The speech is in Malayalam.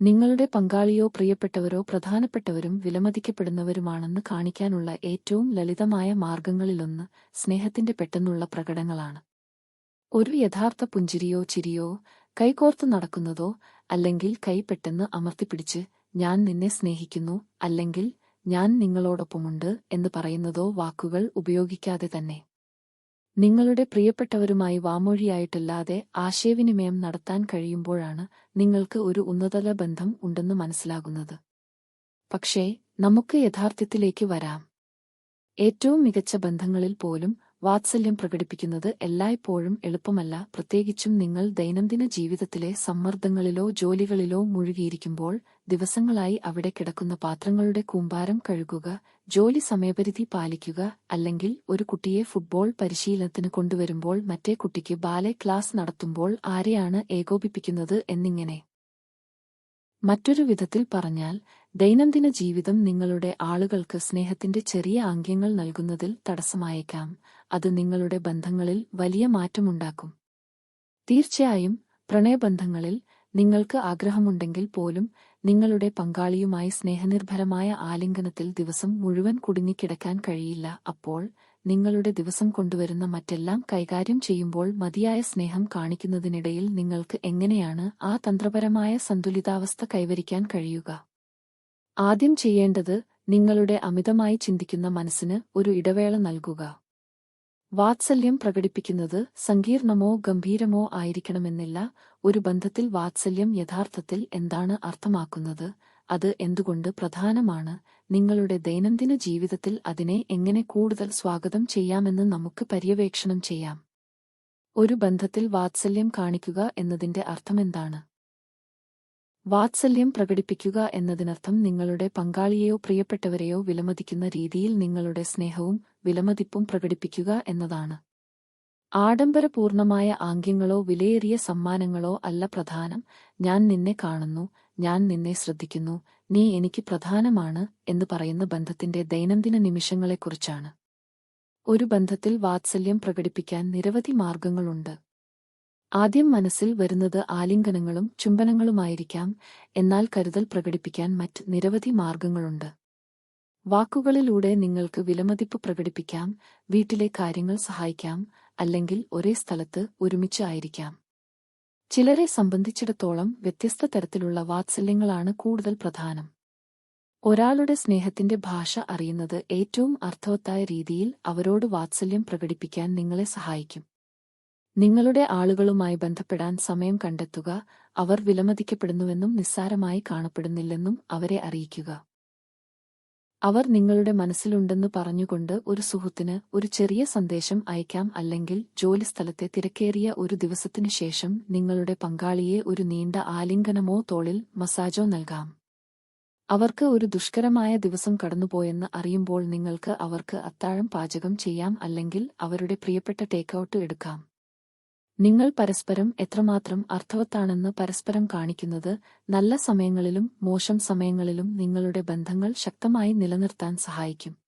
നിങ്ങളുടെ പങ്കാളിയോ പ്രിയപ്പെട്ടവരോ പ്രധാനപ്പെട്ടവരും വിലമതിക്കപ്പെടുന്നവരുമാണെന്ന് കാണിക്കാനുള്ള ഏറ്റവും ലളിതമായ മാർഗങ്ങളിലൊന്ന് സ്നേഹത്തിന്റെ പെട്ടെന്നുള്ള പ്രകടനങ്ങളാണ്. ഒരു യഥാർത്ഥ പുഞ്ചിരിയോ ചിരിയോ, കൈകോർത്ത് നടക്കുന്നതോ, അല്ലെങ്കിൽ കൈ പെട്ടെന്ന് അമർത്തിപ്പിടിച്ച് "ഞാൻ നിന്നെ സ്നേഹിക്കുന്നു" അല്ലെങ്കിൽ "ഞാൻ നിങ്ങളോടൊപ്പമുണ്ട്" എന്ന് പറയുന്നതോ വാക്കുകൾ ഉപയോഗിക്കാതെ തന്നെ നിങ്ങളുടെ പ്രിയപ്പെട്ടവരുമായി വാമൊഴിയായിട്ടല്ലാതെ ആശയവിനിമയം നടത്താൻ കഴിയുമ്പോഴാണ് നിങ്ങൾക്ക് ഒരു ഉന്നതതല ബന്ധം ഉണ്ടെന്ന് മനസ്സിലാകുന്നത്. പക്ഷേ നമുക്ക് യഥാർത്ഥത്തിലേക്ക് വരാം. ഏറ്റവും മികച്ച ബന്ധങ്ങളിൽ പോലും വാത്സല്യം പ്രകടിപ്പിക്കുന്നത് എല്ലായ്പ്പോഴും എളുപ്പമല്ല, പ്രത്യേകിച്ചും നിങ്ങൾ ദൈനംദിന ജീവിതത്തിലെ സമ്മർദ്ദങ്ങളിലോ ജോലികളിലോ മുഴുകിയിരിക്കുമ്പോൾ. ദിവസങ്ങളായി അവിടെ കിടക്കുന്ന പാത്രങ്ങളുടെ കൂമ്പാരം കഴുകുക, ജോലി സമയപരിധി പാലിക്കുക, അല്ലെങ്കിൽ ഒരു കുട്ടിയെ ഫുട്ബോൾ പരിശീലനത്തിന് കൊണ്ടുവരുമ്പോൾ മറ്റേ കുട്ടിക്ക് ബാലെ ക്ലാസ് നടത്തുമ്പോൾ ആരെയാണ് ഏകോപിപ്പിക്കുന്നത് എന്നിങ്ങനെ. മറ്റൊരു വിധത്തിൽ പറഞ്ഞാൽ, ദൈനംദിന ജീവിതം നിങ്ങളുടെ ആളുകൾക്ക് സ്നേഹത്തിന്റെ ചെറിയ ആംഗ്യങ്ങൾ നൽകുന്നതിൽ തടസ്സമായേക്കാം. അത് നിങ്ങളുടെ ബന്ധങ്ങളിൽ വലിയ മാറ്റമുണ്ടാക്കും. തീർച്ചയായും പ്രണയബന്ധങ്ങളിൽ നിങ്ങൾക്ക് ആഗ്രഹമുണ്ടെങ്കിൽ പോലും നിങ്ങളുടെ പങ്കാളിയുമായി സ്നേഹനിർഭരമായ ആലിംഗനത്തിൽ ദിവസം മുഴുവൻ കുടുങ്ങിക്കിടക്കാൻ കഴിയില്ല. അപ്പോൾ നിങ്ങളുടെ ദിവസം കൊണ്ടുവരുന്ന മറ്റെല്ലാം കൈകാര്യം ചെയ്യുമ്പോൾ മതിയായ സ്നേഹം കാണിക്കുന്നതിനിടയിൽ നിങ്ങൾക്ക് എങ്ങനെയാണ് ആ തന്ത്രപരമായ സന്തുലിതാവസ്ഥ കൈവരിക്കാൻ കഴിയുക? ആദ്യം ചെയ്യേണ്ടത് നിങ്ങളുടെ അമിതമായി ചിന്തിക്കുന്ന മനസ്സിന് ഒരു ഇടവേള നൽകുക. വാത്സല്യം പ്രകടിപ്പിക്കുന്നത് സങ്കീർണമോ ഗംഭീരമോ ആയിരിക്കണമെന്നില്ല. ഒരു ബന്ധത്തിൽ വാത്സല്യം യഥാർത്ഥത്തിൽ എന്താണ് അർത്ഥമാക്കുന്നത്, അത് എന്തുകൊണ്ട് പ്രധാനമാണ്, നിങ്ങളുടെ ദൈനംദിന ജീവിതത്തിൽ അതിനെ എങ്ങനെ കൂടുതൽ സ്വാഗതം ചെയ്യാമെന്ന് നമുക്ക് പര്യവേക്ഷണം ചെയ്യാം. ഒരു ബന്ധത്തിൽ വാത്സല്യം കാണിക്കുക എന്നതിന്റെ അർത്ഥമെന്താണ്? വാത്സല്യം പ്രകടിപ്പിക്കുക എന്നതിനർത്ഥം നിങ്ങളുടെ പങ്കാളിയെയോ പ്രിയപ്പെട്ടവരെയോ വിലമതിക്കുന്ന രീതിയിൽ നിങ്ങളുടെ സ്നേഹവും വിലമതിപ്പും പ്രകടിപ്പിക്കുക എന്നതാണ്. ആഡംബരപൂർണമായ ആംഗ്യങ്ങളോ വിലയേറിയ സമ്മാനങ്ങളോ അല്ല പ്രധാനം. "ഞാൻ നിന്നെ കാണുന്നു, ഞാൻ നിന്നെ ശ്രദ്ധിക്കുന്നു, നീ എനിക്ക് പ്രധാനമാണ്" എന്ന് പറയുന്ന ബന്ധത്തിന്റെ ദൈനംദിന നിമിഷങ്ങളെക്കുറിച്ചാണ്. ഒരു ബന്ധത്തിൽ വാത്സല്യം പ്രകടിപ്പിക്കാൻ നിരവധി മാർഗങ്ങളുണ്ട്. ആദ്യം മനസ്സിൽ വരുന്നത് ആലിംഗനങ്ങളും ചുംബനങ്ങളുമായിരിക്കാം. എന്നാൽ കരുതൽ പ്രകടിപ്പിക്കാൻ മറ്റ് നിരവധി മാർഗങ്ങളുണ്ട്. വാക്കുകളിലൂടെ നിങ്ങൾക്ക് വിലമതിപ്പ് പ്രകടിപ്പിക്കാം, വീട്ടിലെ കാര്യങ്ങൾ സഹായിക്കാം, അല്ലെങ്കിൽ ഒരേ സ്ഥലത്ത് ഒരുമിച്ച് ആയിരിക്കാം. ചിലരെ സംബന്ധിച്ചിടത്തോളം വ്യത്യസ്ത തരത്തിലുള്ള വാത്സല്യങ്ങളാണ് കൂടുതൽ പ്രധാനം. ഒരാളുടെ സ്നേഹത്തിന്റെ ഭാഷ അറിയുന്നത് ഏറ്റവും അർത്ഥവത്തായ രീതിയിൽ അവരോട് വാത്സല്യം പ്രകടിപ്പിക്കാൻ നിങ്ങളെ സഹായിക്കും. നിങ്ങളുടെ ആളുകളുമായി ബന്ധപ്പെടാൻ സമയം കണ്ടെത്തുക, അവർ വിലമതിക്കപ്പെടുന്നുവെന്നും നിസ്സാരമായി കാണപ്പെടുന്നില്ലെന്നും അവരെ അറിയിക്കുക. അവർ നിങ്ങളുടെ മനസ്സിലുണ്ടെന്ന് പറഞ്ഞുകൊണ്ട് ഒരു സുഹൃത്തിന് ഒരു ചെറിയ സന്ദേശം അയക്കാം, അല്ലെങ്കിൽ ജോലിസ്ഥലത്തെ തിരക്കേറിയ ഒരു ദിവസത്തിനു ശേഷം നിങ്ങളുടെ പങ്കാളിയെ ഒരു നീണ്ട ആലിംഗനമോ തോളിൽ മസാജോ നൽകാം. അവർക്ക് ഒരു ദുഷ്കരമായ ദിവസം കടന്നുപോയെന്ന് അറിയുമ്പോൾ നിങ്ങൾക്ക് അവർക്ക് അത്താഴം പാചകം ചെയ്യാം, അല്ലെങ്കിൽ അവരുടെ പ്രിയപ്പെട്ട ടേക്ക്ഔട്ട് എടുക്കാം. നിങ്ങൾ പരസ്പരം എത്രമാത്രം അർത്ഥവത്താണെന്ന് പരസ്പരം കാണിക്കുന്നത് നല്ല സമയങ്ങളിലും മോശം സമയങ്ങളിലും നിങ്ങളുടെ ബന്ധങ്ങൾ ശക്തമായി നിലനിർത്താൻ സഹായിക്കും.